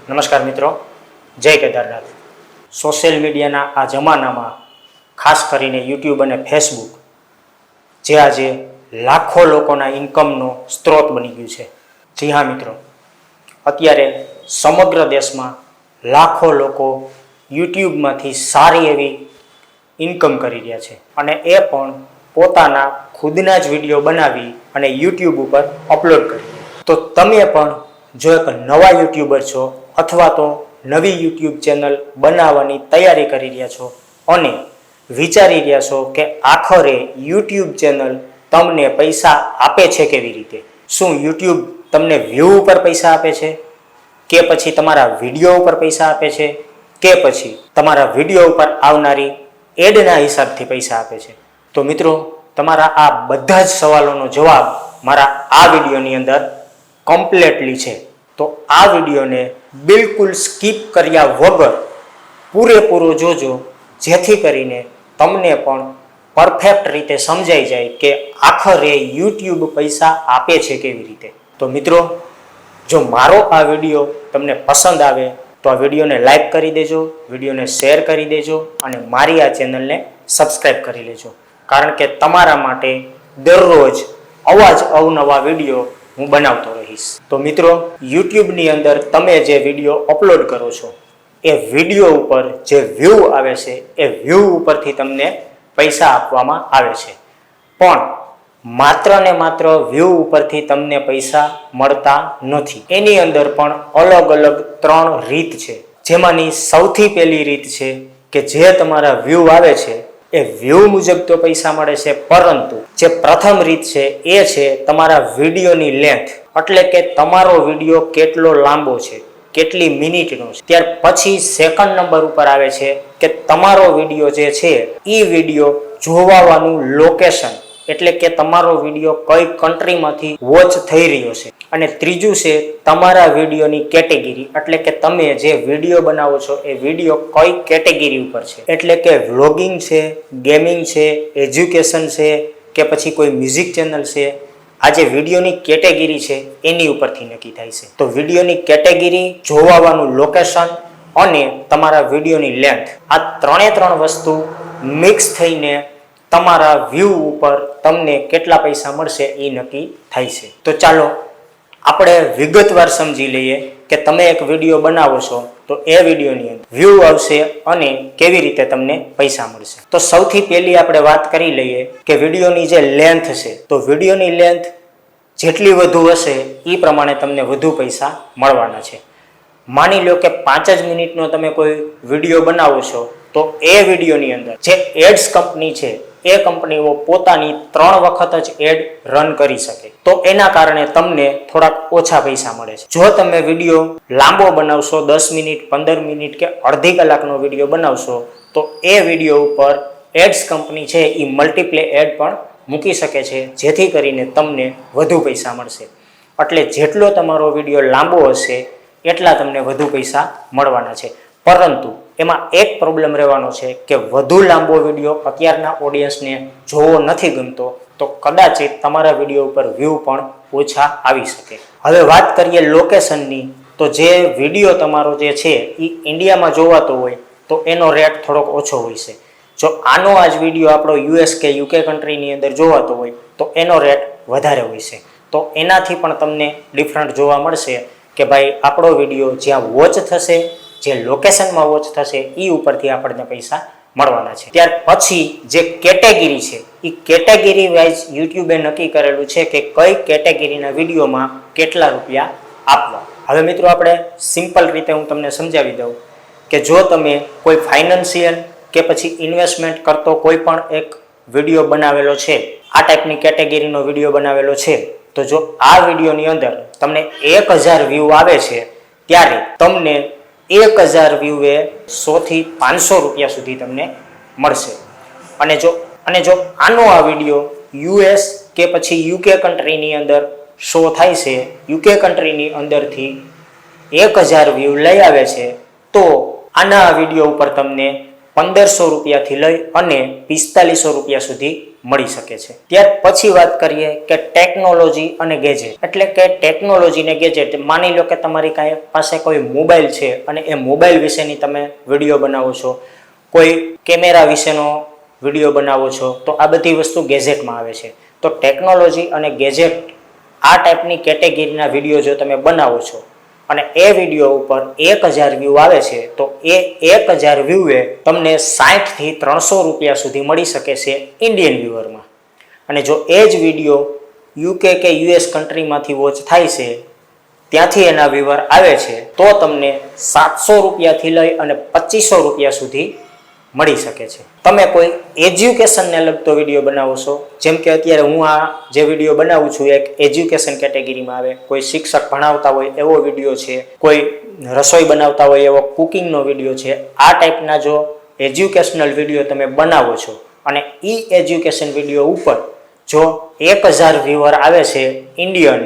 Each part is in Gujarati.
નમસ્કાર મિત્રો, જય કેદારનાથ. સોશિયલ મીડિયાના આ જમાનામાં ખાસ કરીને યુટ્યુબ અને ફેસબુક જે આજે લાખો લોકોના ઇન્કમનો સ્ત્રોત બની ગયું છે. જી હા મિત્રો, અત્યારે સમગ્ર દેશમાં લાખો લોકો યુટ્યુબમાંથી સારી એવી ઇન્કમ કરી રહ્યા છે અને એ પણ પોતાના ખુદના જ વિડીયો બનાવી અને યુટ્યુબ ઉપર અપલોડ કરી. તો તમે પણ જો એક નવા યુટ્યુબર છો અથવા તો નવી યુટ્યુબ ચેનલ બનાવવાની તૈયારી કરી રહ્યા છો અને વિચારી રહ્યા છો કે આખરે યુટ્યુબ ચેનલ તમને પૈસા આપે છે કેવી રીતે, શું યુટ્યુબ તમને વ્યૂ ઉપર પૈસા આપે છે કે પછી તમારા વિડીયો ઉપર પૈસા આપે છે કે પછી તમારા વિડીયો ઉપર આવનારી એડના હિસાબથી પૈસા આપે છે, તો મિત્રો તમારા આ બધા જ સવાલોનો જવાબ મારા આ વિડીયોની અંદર કમ્પ્લીટલી છે. તો આ વિડીયોને બિલકુલ સ્કીપ કર્યા વગર પૂરેપૂરો જોજો, જેથી કરીને તમને પણ પરફેક્ટ રીતે સમજાઈ જાય કે આખરે યુટ્યુબ પૈસા આપે છે કેવી રીતે. તો મિત્રો, જો મારો આ વિડીયો તમને પસંદ આવે તો આ વિડીયોને લાઈક કરી દેજો, વિડીયોને શેર કરી દેજો અને મારી આ ચેનલને સબસ્ક્રાઈબ કરી લેજો, કારણ કે તમારા માટે દરરોજ અવનવા વિડીયો હું બનાવતો રહીશ. તો મિત્રો, યુટ્યુબની અંદર તમે જે વિડીયો અપલોડ કરો છો એ વિડીયો ઉપર જે વ્યૂ આવે છે એ વ્યૂ ઉપરથી તમને પૈસા આપવામાં આવે છે, પણ માત્ર ને માત્ર વ્યૂ ઉપરથી તમને પૈસા મળતા નથી. એની અંદર પણ અલગ અલગ 3 રીત છે, જેમાંની સૌથી પહેલી રીત છે કે જે તમારા વ્યૂ આવે છે એ વ્યૂ મુજબ તો પૈસા મળે છે, પરંતુ જે પ્રથમ રીત છે એ છે તમારા વિડીયોની લેન્થ, એટલે કે તમારો વિડીયો કેટલો લાંબો છે, કેટલી મિનિટનો છે. ત્યાર પછી સેકન્ડ નંબર ઉપર આવે છે કે તમારો વિડીયો જે છે એ વિડીયો જોવાવાનું લોકેશન, એટલે કે તમારો વિડીયો કઈ કન્ટ્રીમાંથી વોચ થઈ રહ્યો છે. અને ત્રીજું છે તમારા વિડીયોની કેટેગરી, એટલે કે તમે જે વિડીયો બનાવો છો એ વિડીયો કઈ કેટેગરી ઉપર છે, એટલે કે વ્લોગિંગ છે, ગેમિંગ છે, એજ્યુકેશન છે કે પછી કોઈ મ્યુઝિક ચેનલ છે. આ જે વિડીયોની કેટેગરી છે એની ઉપરથી નક્કી થાય છે. તો વિડીયોની કેટેગરી, જોવાવાનું લોકેશન અને તમારા વિડીયોની લેન્થ, આ 3 વસ્તુ મિક્સ થઈને તમારા વ્યૂ ઉપર તમને કેટલા પૈસા મળશે એ નક્કી થાય છે. તો ચાલો આપણે વિગતવાર સમજી લઈએ કે તમે એક વિડીયો બનાવો છો તો એ વિડીયોની અંદર વ્યૂ આવશે અને કેવી રીતે તમને પૈસા મળશે. તો સૌથી પહેલી આપણે વાત કરી લઈએ કે વિડીયોની જે લેન્થ છે. તો વિડીયોની લેન્થ જેટલી વધુ હશે એ પ્રમાણે તમને વધુ પૈસા મળવાના છે. માની લો કે 5 જ મિનિટનો તમે કોઈ વિડીયો બનાવો છો તો એ વિડીયોની અંદર જે એડ્સ કંપની છે એ કંપનીઓ પોતાની 3 વખત જ એડ રન કરી શકે, તો એના કારણે તમને થોડાક ઓછા પૈસા મળે છે. જો તમે વિડીયો લાંબો બનાવશો, 10 મિનિટ, 15 મિનિટ કે અડધી કલાકનો વિડીયો બનાવશો, તો એ વિડીયો ઉપર એડ્સ કંપની છે એ મલ્ટીપ્લે એડ પણ મૂકી શકે છે, જેથી કરીને તમને વધુ પૈસા મળશે. એટલે જેટલો તમારો વિડીયો લાંબો હશે એટલા તમને વધુ પૈસા મળવાના છે. પરંતુ એમાં એક પ્રોબ્લેમ રહેવાનો છે કે વધુ લાંબો વિડીયો અત્યારના ઓડિયન્સને જોવો નથી ગમતો, તો કદાચિત તમારા વિડીયો ઉપર વ્યૂ પણ ઓછા આવી શકે. હવે વાત કરીએ લોકેશનની, તો જે વિડીયો તમારો જે છે એ ઇન્ડિયામાં જોવાતો હોય તો એનો રેટ થોડોક ઓછો હોય છે. જો આનો આ જ વિડીયો આપણો યુએસ કે યુકે કન્ટ્રીની અંદર જોવાતો હોય તો એનો રેટ વધારે હોય છે. તો એનાથી પણ તમને ડિફરન્ટ જોવા મળશે કે ભાઈ આપણો વિડીયો જ્યાં વોચ થશે, જે લોકેશનમાં વોચ થશે એ ઉપરથી આપણને પૈસા મળવાના છે. ત્યાર પછી જે કેટેગરી છે એ કેટેગરી વાઇઝ યુટ્યુબે નક્કી કરેલું છે કે કઈ કેટેગરીના વિડીયોમાં કેટલા રૂપિયા આપવા. હવે મિત્રો, આપણે સિમ્પલ રીતે હું તમને સમજાવી દઉં કે જો તમે કોઈ ફાઇનાન્શિયલ કે પછી ઇન્વેસ્ટમેન્ટ કરતો કોઈ પણ એક વિડીયો બનાવેલો છે, આ ટાઈપની કેટેગરીનો વિડીયો બનાવેલો છે, તો જો આ વિડીયોની અંદર તમને 1000 વ્યૂ આવે છે ત્યારે તમને 1000 વ્યૂ એ 100 થી 500 રૂપિયા સુધી તમને મળશે. અને જો આનો આ વિડીયો યુએસ કે પછી યુકે કન્ટ્રીની અંદર શો થાય છે, યુકે કન્ટ્રીની અંદરથી 1000 વ્યૂ લઈ આવે છે, તો આના વિડીયો ઉપર તમને 1500 રૂપિયાથી લઈ અને 4500 રૂપિયા સુધી મળી શકે છે। ત્યાર પછી વાત કરીએ કે ટેકનોલોજી અને ગેજેટ, એટલે કે ટેકનોલોજી ને ગેજેટ। માની લો કે તમારી પાસે કોઈ મોબાઈલ છે અને એ મોબાઈલ વિશેની તમે વિડીયો બનાવો છો, કોઈ કેમેરા વિશેનો વિડીયો બનાવો છો, તો આ બધી વસ્તુ ગેજેટમાં આવે છે। તો ટેકનોલોજી અને ગેજેટ આ ટાઈપની કેટેગરીના વિડીયો જો તમે બનાવો છો અને એ વિડીયો ઉપર 1000 વ્યૂ આવે છે, તો એ 1000 વ્યૂ એ તમને 60 થી 300 રૂપિયા સુધી મળી શકે છે ઇન્ડિયન વ્યુઅરમાં। અને જો એ જ વિડીયો યુકે કે યુએસ કન્ટ્રીમાંથી વોચ થાય છે, ત્યાંથી એના વ્યુઅર આવે છે, તો તમને 700 રૂપિયાથી લઈ અને 2500 રૂપિયા સુધી મળી શકે છે। તમે કોઈ એજ્યુકેશનને લગતો વિડીયો બનાવો છો, જેમ કે અત્યારે હું આ જે વિડીયો બનાવું છું એક એજ્યુકેશન કેટેગરીમાં આવે, કોઈ શિક્ષક ભણાવતા હોય એવો વિડીયો છે, કોઈ રસોઈ બનાવતા હોય એવો કુકિંગનો વિડીયો છે, આ ટાઈપના જો એજ્યુકેશનલ વિડીયો તમે બનાવો છો અને એ એજ્યુકેશન વિડીયો ઉપર જો 1000 વ્યુઅર આવે છે ઇન્ડિયન,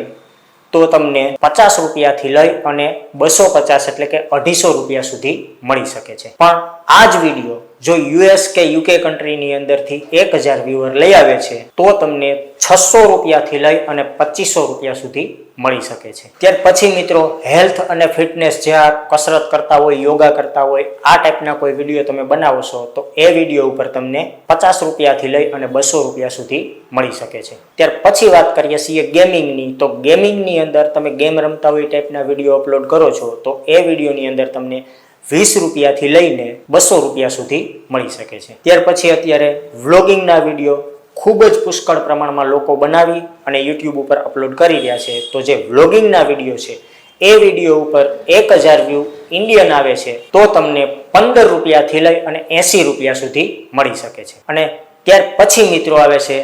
તો તમને 50 રૂપિયાથી લઈ અને 250 એટલે કે 250 રૂપિયા સુધી મળી શકે છે। પણ આ જ વિડીયો જો યુએસ કે યુકે કન્ટ્રીની અંદરથી 1000 વ્યુઅર લઈ આવે છે, તો તમને 600 રૂપિયાથી લઈ અને 2500 રૂપિયા સુધી મળી શકે છે। ત્યાર પછી મિત્રો હેલ્થ અને ફિટનેસ, જે આ કસરત કરતા હોય, યોગા કરતા હોય, આ ટાઈપના કોઈ વિડીયો તમે બનાવો છો, તો એ વિડીયો ઉપર તમને 50 રૂપિયાથી લઈ અને 200 રૂપિયા સુધી મળી શકે છે। ત્યાર પછી વાત કરીએ છીએ ગેમિંગની, તો ગેમિંગની અંદર તમે ગેમ રમતા હોય ટાઈપના વિડીયો અપલોડ કરો છો, તો એ વિડીયોની અંદર તમને 20 રૂપિયાથી લઈને 200 રૂપિયા સુધી મળી શકે છે। ત્યાર પછી અત્યારે વ્લોગિંગના વિડીયો ખૂબ જ પુષ્કળ પ્રમાણમાં લોકો બનાવી અને યુટ્યુબ ઉપર અપલોડ કરી રહ્યા છે। તો જે વ્લોગિંગના વિડીયો છે એ વિડીયો ઉપર 1000 વ્યૂ ઇન્ડિયન આવે છે, તો તમને 15 રૂપિયાથી લઈ અને 80 રૂપિયા સુધી મળી શકે છે। અને ત્યાર પછી મિત્રો આવે છે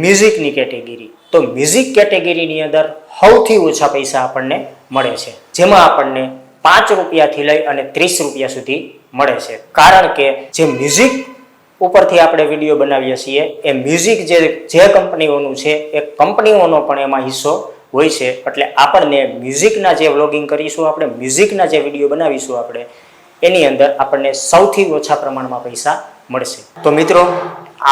મ્યુઝિકની કેટેગરી। તો મ્યુઝિક કેટેગરીની અંદર સૌથી ઓછા પૈસા આપણને મળે છે, જેમાં આપણને 5 રૂપિયાથી લઈ અને 30 રૂપિયા સુધી મળે છે। કારણ કે જે મ્યુઝિક ઉપરથી આપણે વિડીયો બનાવીએ છીએ એ મ્યુઝિક જે કંપનીઓનું છે એ કંપનીઓનો પણ એમાં હિસ્સો હોય છે। એટલે આપણને મ્યુઝિકના જે વ્લોગિંગ કરીશું, આપણે મ્યુઝિકના જે વિડીયો બનાવીશું, આપણે એની અંદર આપણને સૌથી ઓછા પ્રમાણમાં પૈસા મળશે। તો મિત્રો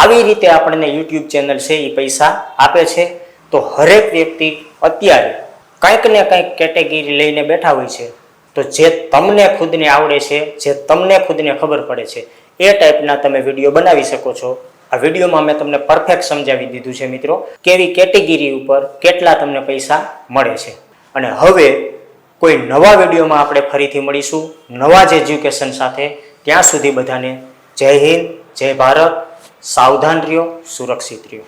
આવી રીતે આપણને યુટ્યુબ ચેનલ છે એ પૈસા આપે છે। તો હરેક વ્યક્તિ અત્યારે કંઈક ને કંઈક કેટેગરી લઈને બેઠા હોય છે, તો જે તમને ખુદને આવડે છે, જે તમને ખુદને ખબર પડે છે, એ ટાઈપના તમે વિડીયો બનાવી શકો છો। આ વિડીયોમાં મેં તમને પરફેક્ટ સમજાવી દીધું છે મિત્રો, કેવી કેટેગરી ઉપર કેટલા તમને પૈસા મળે છે। અને હવે કોઈ નવા વિડીયોમાં આપણે ફરીથી મળીશું નવા જ એજ્યુકેશન સાથે। ત્યાં સુધી બધાને જય હિન્દ, જય ભારત, સાવધાન રહ્યો, સુરક્ષિત રહ્યો।